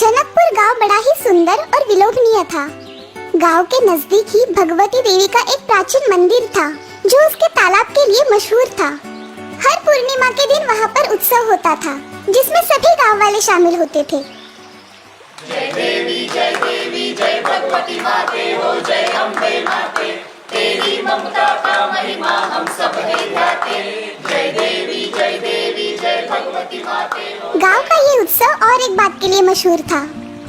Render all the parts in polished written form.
जनकपुर गांव बड़ा ही सुंदर और विलोभनीय था। गांव के नजदीक ही भगवती देवी का एक प्राचीन मंदिर था जो उसके तालाब के लिए मशहूर था। हर पूर्णिमा के दिन वहां पर उत्सव होता था जिसमें सभी गांव वाले शामिल होते थे। जय देवी जय भगवती माते हो, जय अम्बे माते, तेरी ममता का महिमा हम सब है गाते। जय देवी जय भगवती माते हो। गांव का ये उत्सव और एक बात के लिए मशहूर था।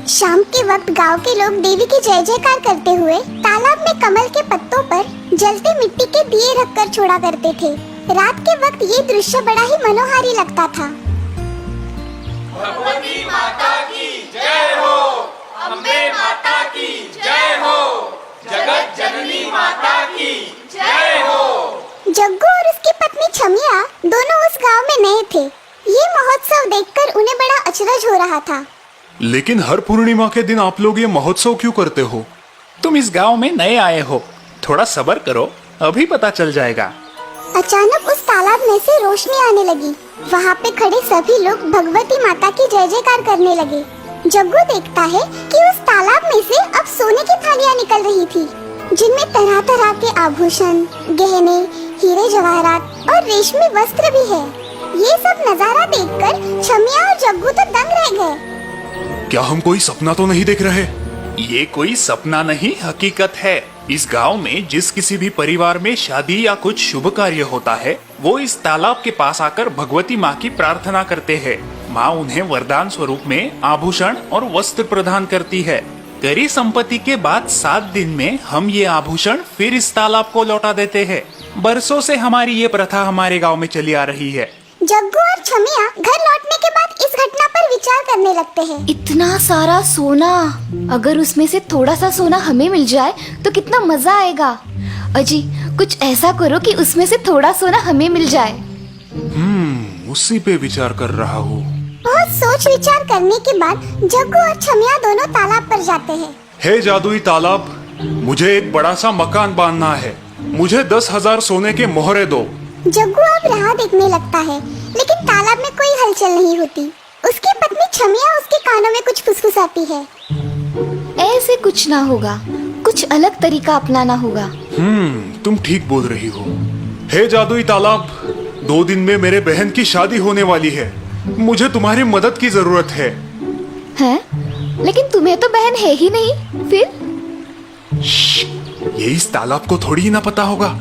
शाम के वक्त गांव के लोग देवी की जय जयकार करते हुए तालाब में कमल के पत्तों पर जलते मिट्टी के दिए रखकर छोड़ा करते थे। रात के वक्त ये दृश्य बड़ा ही मनोहारी लगता था। भगवती माता की जय हो, अम्बे माता की जय हो, जगत जननी माता की जय हो। जग्गू और उसकी पत्नी छमिया दोनों उस गांव में नए थे। ये महोत्सव देखकर उन्हें बड़ा अचरज हो रहा था। लेकिन हर पूर्णिमा के दिन आप लोग ये महोत्सव क्यों करते हो? तुम इस गांव में नए आए हो, थोड़ा सब्र करो, अभी पता चल जाएगा। अचानक उस तालाब में से रोशनी आने लगी। वहाँ पे खड़े सभी लोग भगवती माता की जय जयकार करने लगे। जग्गू देखता है कि उस तालाब में से अब सोने की थालियाँ निकल रही थी जिनमें तरह तरह के आभूषण, गहने, हीरे जवाहरात और रेशमी वस्त्र भी है। ये सब नजारा देखकर छमिया और जग्गू तो दंग रह गए। क्या हम कोई सपना तो नहीं देख रहे? ये कोई सपना नहीं, हकीकत है। इस गांव में जिस किसी भी परिवार में शादी या कुछ शुभ कार्य होता है वो इस तालाब के पास आकर भगवती माँ की प्रार्थना करते हैं। माँ उन्हें वरदान स्वरूप में आभूषण और वस्त्र प्रदान करती है। करी संपत्ति के बाद 7 दिन में हम ये आभूषण फिर इस तालाब को लौटा देते हैं। बरसों से हमारी ये प्रथा हमारे गाँव में चली आ रही है। जग्गू और छमिया घर लौटने के बाद इस घटना पर विचार करने लगते हैं। इतना सारा सोना, अगर उसमें से थोड़ा सा सोना हमें मिल जाए तो कितना मजा आएगा। अजी कुछ ऐसा करो कि उसमें से थोड़ा सोना हमें मिल जाए। उसी पे विचार कर रहा हूँ। बहुत सोच विचार करने के बाद जग्गू और छमिया दोनों तालाब पर जाते हैं। हे जादुई तालाब, मुझे एक बड़ा सा मकान बांधना है। मुझे 10,000 सोने के मोहरे दो। जग्गू अब राह देखने लगता है लेकिन तालाब में कोई हलचल नहीं होती। उसकी पत्नी छमिया उसके कानों में कुछ फुसफुसाती है। ऐसे कुछ ना होगा, कुछ अलग तरीका अपनाना होगा। तुम ठीक बोल रही हो। हे जादुई तालाब, 2 दिन में मेरे बहन की शादी होने वाली है। मुझे तुम्हारी मदद की जरूरत है। हैं? लेकिन तुम्हें तो बहन है ही नहीं। फिर ये इस तालाब को थोड़ी ही ना पता होगा।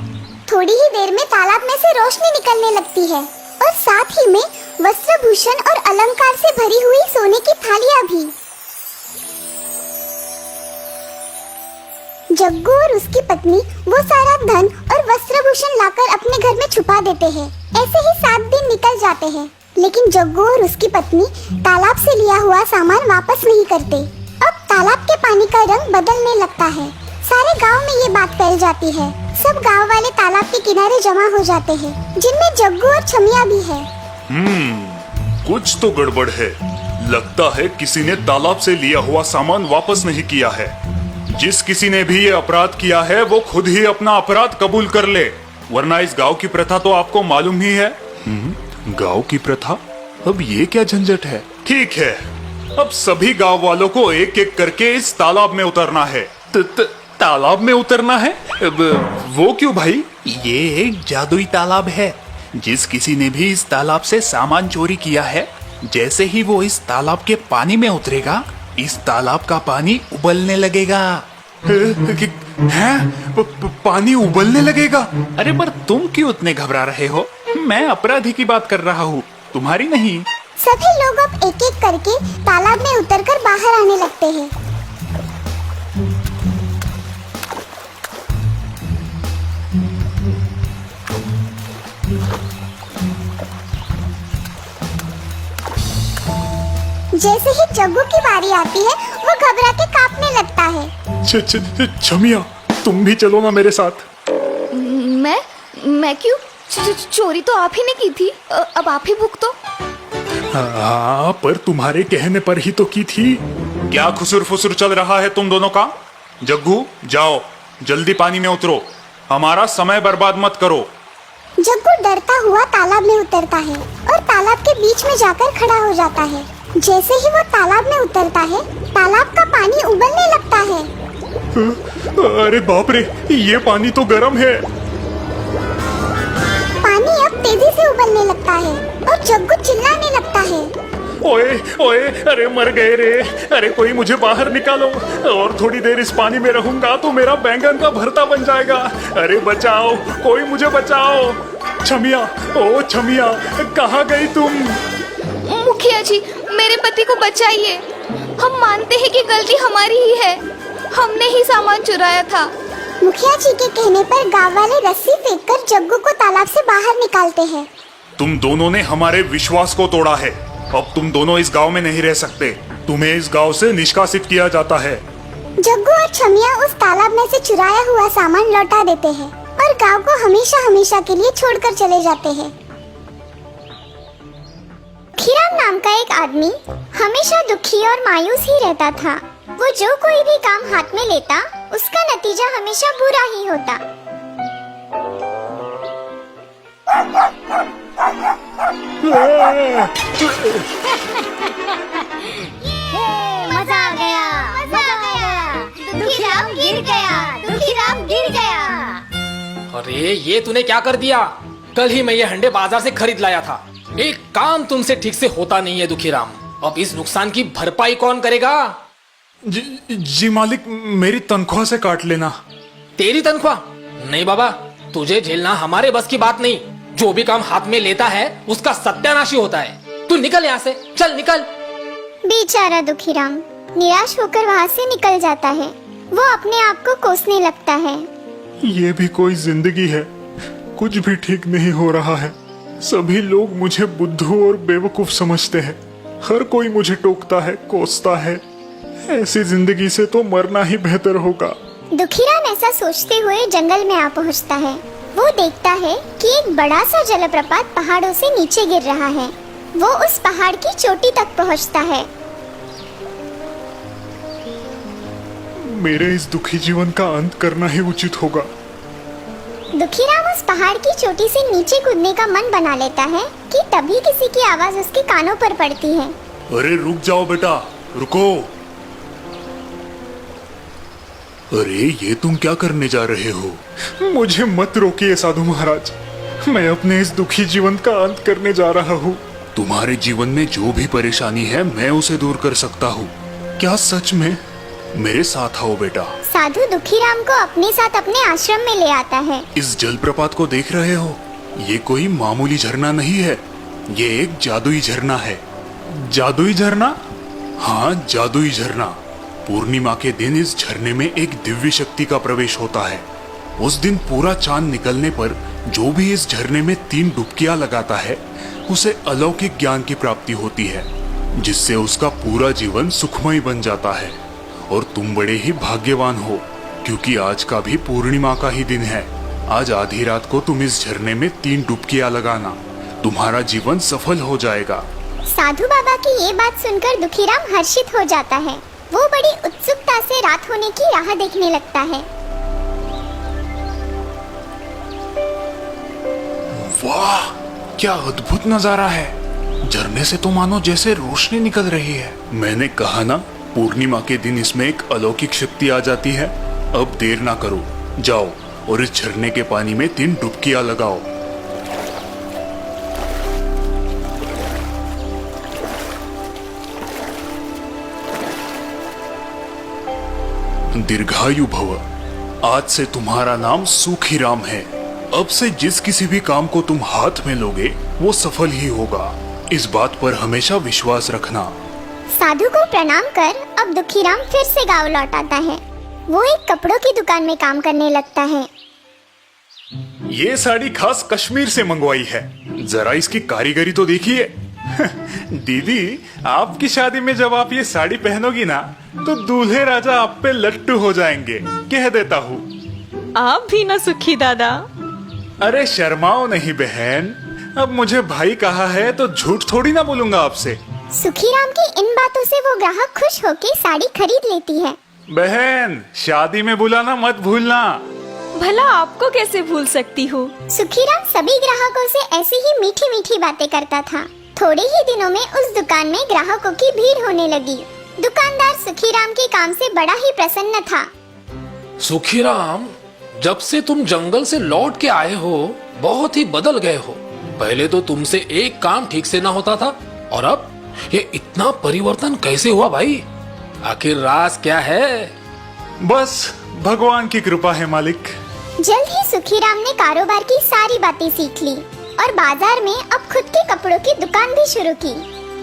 थोड़ी ही देर में तालाब में से रोशनी निकलने लगती है और साथ ही में वस्त्रभूषण और अलंकार से भरी हुई सोने की थालियां भी। जग्गू और उसकी पत्नी वो सारा धन और वस्त्रभूषण लाकर अपने घर में छुपा देते हैं। ऐसे ही 7 दिन निकल जाते हैं लेकिन जग्गू और उसकी पत्नी तालाब से लिया हुआ सामान वापस नहीं करते। अब तालाब के पानी का रंग बदलने लगता है। सारे गांव में ये बात फैल जाती है। सब गांव वाले तालाब के किनारे जमा हो जाते हैं जिनमें जग्गू और छमिया भी है। कुछ तो गड़बड़ है। लगता है किसी ने तालाब से लिया हुआ सामान वापस नहीं किया है। जिस किसी ने भी ये अपराध किया है वो खुद ही अपना अपराध कबूल कर ले, वरना इस गांव की प्रथा तो आपको मालूम ही है। गांव की प्रथा? अब ये क्या झंझट है? ठीक है, अब सभी गांव वालों को एक एक करके इस तालाब में उतरना है। तालाब में उतरना है? वो क्यों भाई? ये एक जादुई तालाब है। जिस किसी ने भी इस तालाब से सामान चोरी किया है, जैसे ही वो इस तालाब के पानी में उतरेगा, इस तालाब का पानी उबलने लगेगा। हैं? पानी उबलने लगेगा? अरे पर तुम क्यों इतने घबरा रहे हो? मैं अपराधी की बात कर रहा हूँ, तुम्हारी नहीं। सभी लोग अब एक एक करके तालाब में उतरकर बाहर आने लगते हैं। जैसे ही जग्गू की बारी आती है वो घबरा के कांपने लगता है। छमिया, तुम भी चलो ना मेरे साथ। मैं क्यों? चोरी तो आप ही ने की थी, अब आप ही भुगतो। हाँ, पर तुम्हारे कहने पर ही तो की थी। क्या खुसुर फुसुर चल रहा है तुम दोनों का? जग्गू जाओ, जल्दी पानी में उतरो, हमारा समय बर्बाद मत करो। जग्गू डरता हुआ तालाब में उतरता है और तालाब के बीच में जाकर खड़ा हो जाता है। जैसे ही वो तालाब में उतरता है, तालाब का पानी उबलने लगता है। अरे बाप रे, ये पानी तो गर्म है। पानी अब तेजी से उबलने लगता है और जग्गू चिल्लाने लगता है। ओए ओए, अरे मर गए रे। अरे कोई मुझे बाहर निकालो, और थोड़ी देर इस पानी में रहूंगा तो मेरा बैंगन का भरता बन जाएगा। अरे बचाओ, कोई मुझे बचाओ। छमिया, ओ छमिया, कहाँ गई तुम? मुखिया जी, मेरे पति को बचाइए। हम मानते हैं कि गलती हमारी ही है, हमने ही सामान चुराया था। मुखिया जी के कहने पर गांव वाले रस्सी फेंककर जग्गू को तालाब से बाहर निकालते हैं। तुम दोनों ने हमारे विश्वास को तोड़ा है। अब तुम दोनों इस गांव में नहीं रह सकते। तुम्हें इस गांव से निष्कासित किया जाता है। जग्गू और छमिया उस तालाब में से चुराया हुआ सामान लौटा देते हैं और गांव को हमेशा हमेशा के लिए छोड़कर चले जाते हैं। खीराम नाम का एक आदमी हमेशा दुखी और मायूस ही रहता था। वो जो कोई भी काम हाथ में लेता, उसका नतीजा हमेशा बुरा ही होता। मजा आ गया, मजा आ गया। दुखीराम गिर गया, दुखीराम गिर गया। अरे ये तूने क्या कर दिया? कल ही मैं ये हंडे बाजार से खरीद लाया था। एक काम तुमसे ठीक से होता नहीं है दुखीराम। अब इस नुकसान की भरपाई कौन करेगा? जी मालिक, मेरी तनख्वाह से काट लेना। तेरी तनख्वाह? नहीं बाबा, तुझे झेलना हमारे बस की बात नहीं। जो भी काम हाथ में लेता है उसका सत्यानाशी होता है। तू निकल यहाँ से, चल निकल। बेचारा दुखीराम निराश होकर वहाँ से निकल जाता है। वो अपने आप को कोसने लगता है। ये भी कोई जिंदगी है? कुछ भी ठीक नहीं हो रहा है। सभी लोग मुझे बुद्धू और बेवकूफ समझते हैं। हर कोई मुझे टोकता है, कोसता है। ऐसी जिंदगी से तो मरना ही बेहतर होगा। दुखीराम ऐसा सोचते हुए जंगल में आ पहुँचता है। वो देखता है कि एक बड़ा सा जलप्रपात पहाड़ों से नीचे गिर रहा है। वो उस पहाड़ की चोटी तक पहुँचता है। मेरे इस दुखी जीवन का अंत करना ही उचित होगा। दुखीराम उस पहाड़ की चोटी से नीचे कूदने का मन बना लेता है कि तभी किसी की आवाज उसके कानों पर पड़ती है। अरे रुक जाओ बेटा, रुको। अरे ये तुम क्या करने जा रहे हो? मुझे मत रोकिए साधु महाराज। मैं अपने इस दुखी जीवन का अंत करने जा रहा हूँ। तुम्हारे जीवन में जो भी परेशानी है, मैं उसे दूर कर सकता हूँ। क्या सच में? मेरे साथ आओ बेटा। साधु दुखीराम को अपने साथ अपने आश्रम में ले आता है। इस जलप्रपात को देख रहे हो? ये कोई मामूली झरना नहीं है, ये एक जादुई झरना है। जादुई झरना? हाँ, जादुई झरना। पूर्णिमा के दिन इस झरने में एक दिव्य शक्ति का प्रवेश होता है। उस दिन पूरा चांद निकलने पर जो भी इस झरने में 3 डुबकियां लगाता है, उसे अलौकिक ज्ञान की प्राप्ति होती है, जिससे उसका पूरा जीवन सुखमय बन जाता है। और तुम बड़े ही भाग्यवान हो, क्योंकि आज का भी पूर्णिमा का ही दिन है। आज आधी रात को तुम इस झरने में 3 डुबकियां लगाना, तुम्हारा जीवन सफल हो जाएगा। साधु बाबा की ये बात सुनकर दुखीराम हर्षित हो जाता है। वो बड़ी उत्सुकता से रात होने की राह देखने लगता है। वाह, क्या अद्भुत नजारा है। झरने से तो मानो जैसे रोशनी निकल रही है। मैंने कहा ना, पूर्णिमा के दिन इसमें एक अलौकिक शक्ति आ जाती है। अब देर ना करो, जाओ और इस झरने के पानी में 3 डुबकियां लगाओ। दीर्घायु भव। आज से तुम्हारा नाम सुखीराम है। अब से जिस किसी भी काम को तुम हाथ में लोगे, वो सफल ही होगा। इस बात पर हमेशा विश्वास रखना। साधु को प्रणाम कर अब दुखीराम फिर से गांव लौट आता है। वो एक कपड़ों की दुकान में काम करने लगता है। ये साड़ी खास कश्मीर से मंगवाई है, जरा इसकी कारीगरी तो देखिए। दीदी, आपकी शादी में जब आप ये साड़ी पहनोगी ना, तो दूल्हे राजा आप पे लट्टू हो जाएंगे, कह देता हूँ। आप भी ना सुखी दादा। अरे शर्माओ नहीं बहन, अब मुझे भाई कहा है तो झूठ थोड़ी ना बोलूंगा आपसे। सुखीराम की इन बातों से वो ग्राहक खुश होकर साड़ी खरीद लेती है। बहन, शादी में बुलाना मत भूलना। भला आपको कैसे भूल सकती हूँ। सुखीराम सभी ग्राहकों से ऐसी ही मीठी मीठी बातें करता था। थोड़े ही दिनों में उस दुकान में ग्राहकों की भीड़ होने लगी। दुकानदार सुखीराम के काम से बड़ा ही प्रसन्न था। सुखीराम, जब से तुम जंगल से लौट के आए हो बहुत ही बदल गए हो। पहले तो तुमसे एक काम ठीक से ना होता था और अब ये इतना परिवर्तन कैसे हुआ भाई? आखिर राज क्या है? बस भगवान की कृपा है मालिक। जल्द ही सुखीराम ने कारोबार की सारी बातें सीख ली और बाजार में अब खुद के कपड़ों की दुकान भी शुरू की।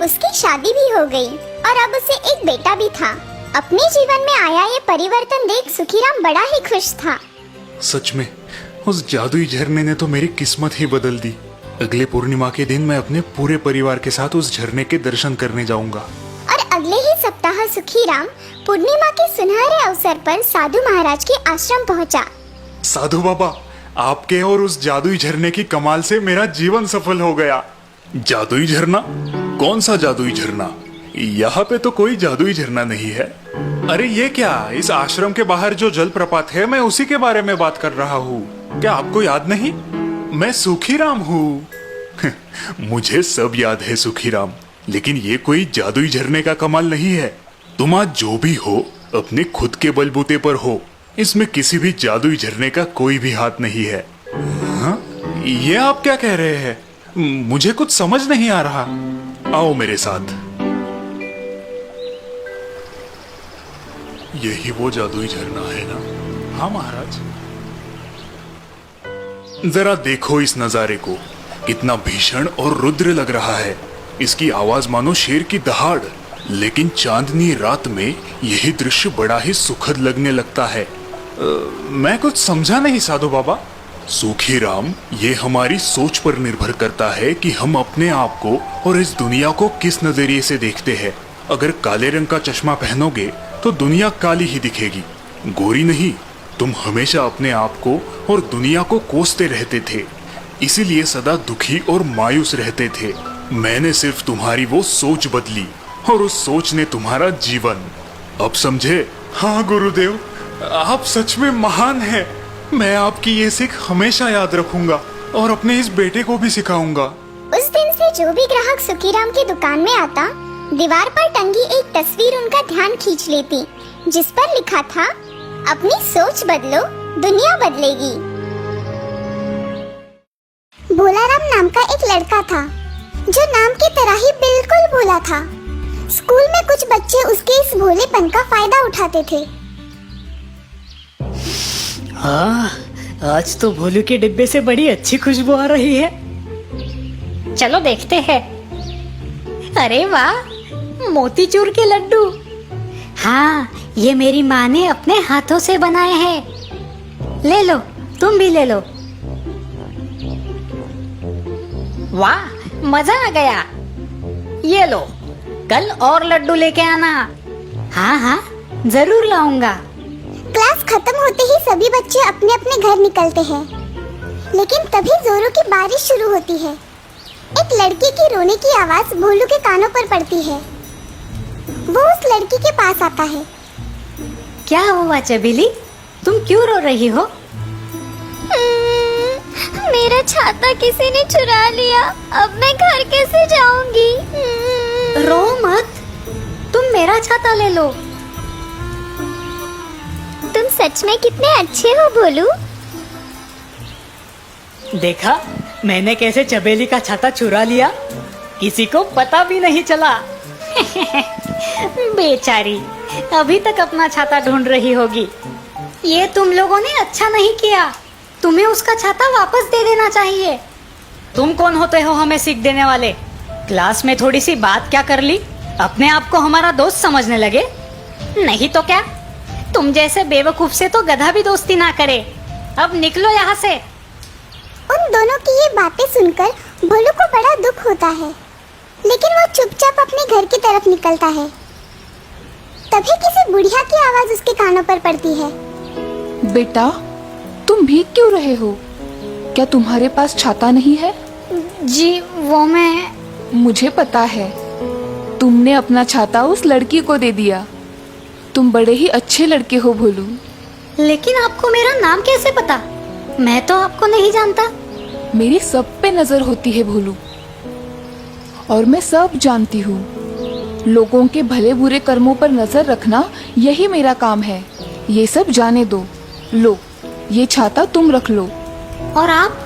उसकी शादी भी हो गई और अब उसे एक बेटा भी था। अपने जीवन में आया ये परिवर्तन देख सुखीराम बड़ा ही खुश था। सच में उस जादुई झरने ने तो मेरी किस्मत ही बदल दी। अगले पूर्णिमा के दिन मैं अपने पूरे परिवार के साथ उस झरने के दर्शन करने जाऊंगा। और अगले ही सप्ताह सुखीराम पूर्णिमा के सुनहरे अवसर पर साधु महाराज के आश्रम पहुंचा। साधु बाबा, आपके और उस जादुई झरने की कमाल से मेरा जीवन सफल हो गया। जादुई झरना? कौन सा जादुई झरना? यहाँ पे तो कोई जादुई झरना नहीं है। अरे ये क्या, इस आश्रम के बाहर जो जलप्रपात है मैं उसी के बारे में बात कर रहा हूँ। क्या आपको याद नहीं? मैं सुखीराम हूँ। मुझे सब याद है सुखीराम, लेकिन ये कोई जादुई झरने का कमाल नहीं है। तुम आज जो भी हो अपने खुद के बलबूते पर हो। इसमें किसी भी जादुई झरने का कोई भी हाथ नहीं है। हाँ? ये आप क्या कह रहे हैं? मुझे कुछ समझ नहीं आ रहा। आओ मेरे साथ। यही वो जादुई झरना है ना? हाँ महाराज। जरा देखो इस नजारे को, कितना भीषण और रुद्र लग रहा है। इसकी आवाज मानो शेर की दहाड़। लेकिन चांदनी रात में यही दृश्य बड़ा ही सुखद लगने लगता है। मैं कुछ समझा नहीं साधु बाबा। सुखीराम, ये हमारी सोच पर निर्भर करता है कि हम अपने आप को और इस दुनिया को किस नजरिए से देखते हैं। अगर काले रंग का चश्मा पहनोगे तो दुनिया काली ही दिखेगी, गोरी नहीं। तुम हमेशा अपने आप को और दुनिया को कोसते रहते थे, इसीलिए सदा दुखी और मायूस रहते थे। मैंने सिर्फ तुम्हारी वो सोच बदली और उस सोच ने तुम्हारा जीवन। अब समझे? हाँ गुरुदेव, आप सच में महान हैं। मैं आपकी ये सीख हमेशा याद रखूंगा और अपने इस बेटे को भी सिखाऊंगा। उस दिन से जो भी ग्राहक सुखीराम की दुकान में आता, दीवार पर टंगी एक तस्वीर उनका ध्यान खींच लेती, जिस पर लिखा था, अपनी सोच बदलो, दुनिया बदलेगी। भोलाराम नाम का एक लड़का था, जो नाम की तरह ही बिल्कुल भोला था। स्कूल में कुछ बच्चे उसके इस भोलेपन का फायदा उठाते थे। हाँ, आज तो भोलू के डिब्बे से बड़ी अच्छी खुशबू आ रही है। चलो देखते हैं। अरे वाह, मोतीचूर के लड्डू। हाँ, ये मेरी माँ ने अपने हाथों से बनाए हैं। ले लो, तुम भी ले लो। वाह, मजा आ गया। ये लो, कल और लड्डू लेके आना। हाँ हाँ, जरूर लाऊंगा। क्लास खत्म होते ही सभी बच्चे अपने अपने घर निकलते हैं, लेकिन तभी जोरों की बारिश शुरू होती है। एक लड़की की रोने की आवाज भोलू के कानों पर पड़ती है। वो उस लड़की के पास आता है। क्या हुआ चबीली, तुम क्यों रो रही हो? मेरा छाता किसी ने चुरा लिया, अब मैं घर कैसे जाऊंगी? रो मत, तुम मेरा छाता ले लो। तुम सच में कितने अच्छे हो भोलू। देखा, मैंने कैसे चबेली का छाता चुरा लिया, किसी को पता भी नहीं चला। बेचारी, अभी तक अपना छाता ढूंढ रही होगी। ये तुम लोगों ने अच्छा नहीं किया, तुम्हें उसका छाता वापस दे देना चाहिए। तुम कौन होते हो हमें सीख देने वाले? क्लास में थोड़ी सी बात क्या कर ली, अपने आप को हमारा दोस्त समझने लगे। नहीं तो क्या, तुम जैसे बेवकूफ से तो गधा भी दोस्ती ना करे। अब निकलो यहाँ से। उन दोनों की ये बातें सुनकर भोलू को बड़ा दुख होता है, लेकिन वो चुपचाप अपने घर की तरफ निकलता है। तभी किसी बुढ़िया की आवाज उसके कानों पर पड़ती है। बेटा, तुम भीग क्यों रहे हो? क्या तुम्हारे पास छाता नहीं है? जी, वो मैं... मुझे पता है, तुमने अपना छाता उस लड़की को दे दिया। तुम बड़े ही अच्छे लड़के हो भोलू। लेकिन आपको मेरा नाम कैसे पता? मैं तो आपको नहीं जानता। मेरी सब पे नजर होती है भोलू। और मैं सब जानती हूँ। लोगों के भले बुरे कर्मों पर नजर रखना यही मेरा काम है। ये सब जाने दो। लो, ये छाता तुम रख लो। और आप?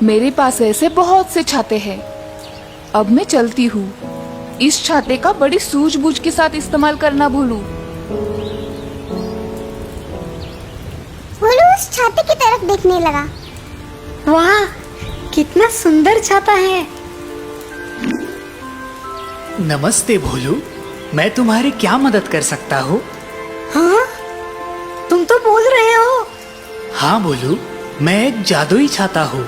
मेरे पास ऐसे बहुत से छाते हैं। अब मैं चलती हूँ। इस छाते का बड़ी सूझबूझ के साथ इस्तेमाल करना भोलू। भोलू उस छाते की तरफ देखने लगा। वाह, कितना सुंदर छाता है। नमस्ते भोलू, मैं तुम्हारी क्या मदद कर सकता हूँ? हाँ, तुम तो बोल रहे हो। हाँ भोलू, मैं एक जादुई छाता हूँ।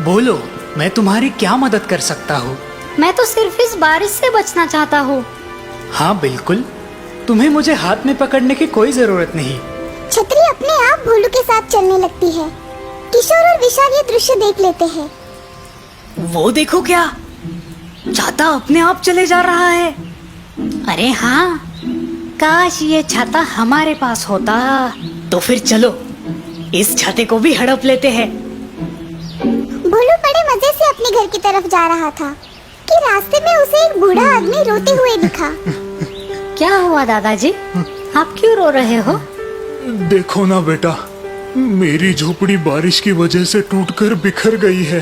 बोलो, मैं तुम्हारी क्या मदद कर सकता हूँ? मैं तो सिर्फ इस बारिश से बचना चाहता हूँ। हाँ बिल्कुल, तुम्हें मुझे हाथ में पकड़ने की कोई जरूरत नहीं। छतरी अपने आप भोलू के साथ चलने लगती है। किशोर और विशाल ये दृश्य देख लेते हैं। वो देखो क्या, छाता अपने आप चले जा रहा है। अरे हाँ, काश ये छाता हमारे पास होता। तो फिर चलो, इस छाते को भी हड़प लेते हैं। भोलू बड़े मजे से अपने घर की तरफ जा रहा था कि रास्ते में उसे एक बूढ़ा आदमी रोते हुए दिखा। क्या हुआ दादाजी, आप क्यों रो रहे हो? देखो ना बेटा, मेरी झोपड़ी बारिश की वजह से टूटकर बिखर गई है।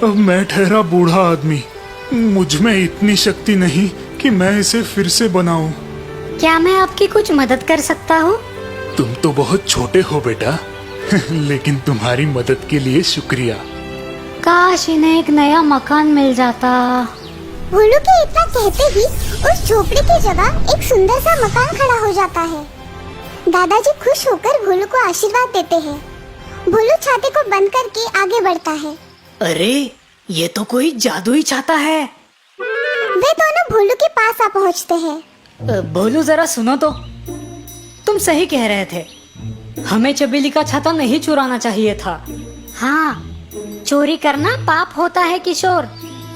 अब मैं ठहरा बूढ़ा आदमी, मुझ में इतनी शक्ति नहीं कि मैं इसे फिर से बनाऊं। क्या मैं आपकी कुछ मदद कर सकता हूँ? तुम तो बहुत छोटे हो बेटा, लेकिन तुम्हारी मदद के लिए शुक्रिया। काश इन्हें एक नया मकान मिल जाता। भोलू के इतना कहते ही उस झोपड़ी की जगह एक सुंदर सा मकान खड़ा हो जाता है। दादाजी खुश होकर भोलू को आशीर्वाद देते हैं। भोलू छाते को बंद करके आगे बढ़ता है। अरे, ये तो कोई जादुई छाता है। वे दोनों भोलू के पास आ पहुँचते हैं। भोलू जरा सुनो तो, तुम सही कह रहे थे। हमें चबेली का छाता नहीं चुराना चाहिए था। हाँ, चोरी करना पाप होता है किशोर।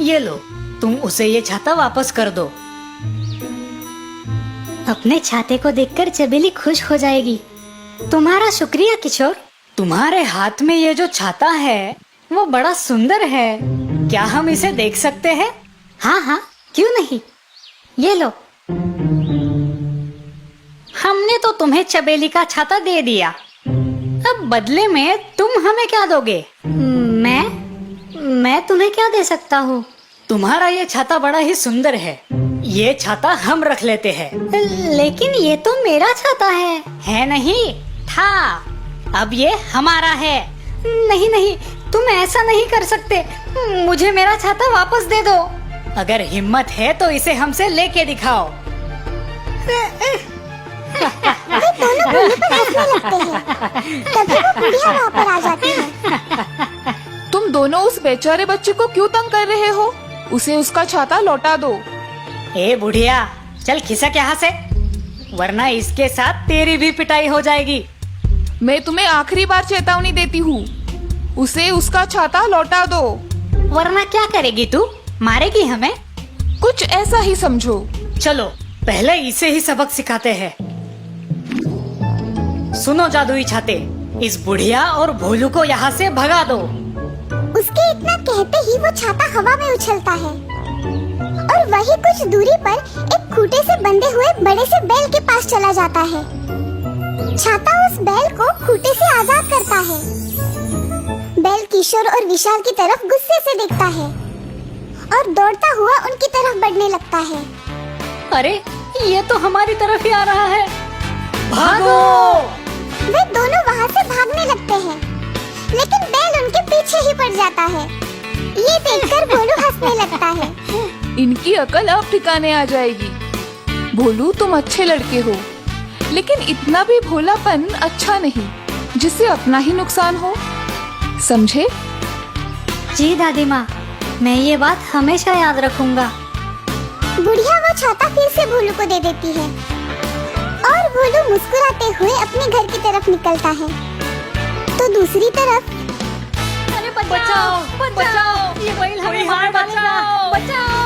ये लो, तुम उसे ये छाता वापस कर दो। अपने छाते को देखकर चबेली खुश हो जाएगी। तुम्हारा शुक्रिया किशोर। तुम्हारे हाथ में ये जो छाता है वो बड़ा सुंदर है। क्या हम इसे देख सकते हैं? हाँ हाँ, क्यों नहीं। ये लो। हमने तो तुम्हें चबेली का छाता दे दिया, अब बदले में तुम हमें क्या दोगे? मैं तुम्हें क्या दे सकता हूँ? तुम्हारा ये छाता बड़ा ही सुंदर है, ये छाता हम रख लेते हैं। लेकिन ये तो मेरा छाता है नहीं था, अब ये हमारा है। नहीं नहीं, तुम ऐसा नहीं कर सकते। मुझे मेरा छाता वापस दे दो। अगर हिम्मत है तो इसे हमसे लेके दिखाओ। वे दोनों भोलू पर हंसने लगते हैं। तभी वो बुढ़िया वहाँ पर आ जाती है। तुम दोनों उस बेचारे बच्चे को क्यों तंग कर रहे हो? उसे उसका छाता लौटा दो। ए बुढ़िया, चल खिसक यहाँ से, वरना इसके साथ तेरी भी पिटाई हो जाएगी। मैं तुम्हें आखिरी बार चेतावनी देती हूँ, उसे उसका छाता लौटा दो। वरना क्या करेगी तू? मारेगी हमें? कुछ ऐसा ही समझो। चलो पहले इसे ही सबक सिखाते हैं। सुनो जादुई छाते, इस बुढ़िया और भोलू को यहाँ से भगा दो। उसके इतना कहते ही वो छाता हवा में उछलता है और वही कुछ दूरी पर एक खूंटे से बंधे हुए बड़े से बैल के पास चला जाता है। छाता उस बैल को खूंटे से आजाद करता है। बैल किशोर और विशाल की तरफ गुस्से से देखता है और दौड़ता हुआ उनकी तरफ बढ़ने लगता है। अरे, ये तो हमारी तरफ ही आ रहा है। भागो! वे दोनों वहाँ से भागने लगते हैं, लेकिन बैल उनके पीछे ही पड़ जाता है। ये देखकर भोलू हंसने लगता है। इनकी अकल अब ठिकाने आ जाएगी। भोलू, तुम अच्छे लड़के हो, लेकिन इतना भी भोलापन अच्छा नहीं जिससे अपना ही नुकसान हो, समझे? जी दादी माँ, मैं ये बात हमेशा याद रखूंगा। बुढ़िया वो छाता फिर से भोलू को दे देती है और भोलू मुस्कुराते हुए अपने घर की तरफ निकलता है। तो दूसरी तरफ, अरे बचाओ, बचाओ, ये बैल हमें मार डालेगा। बचाओ!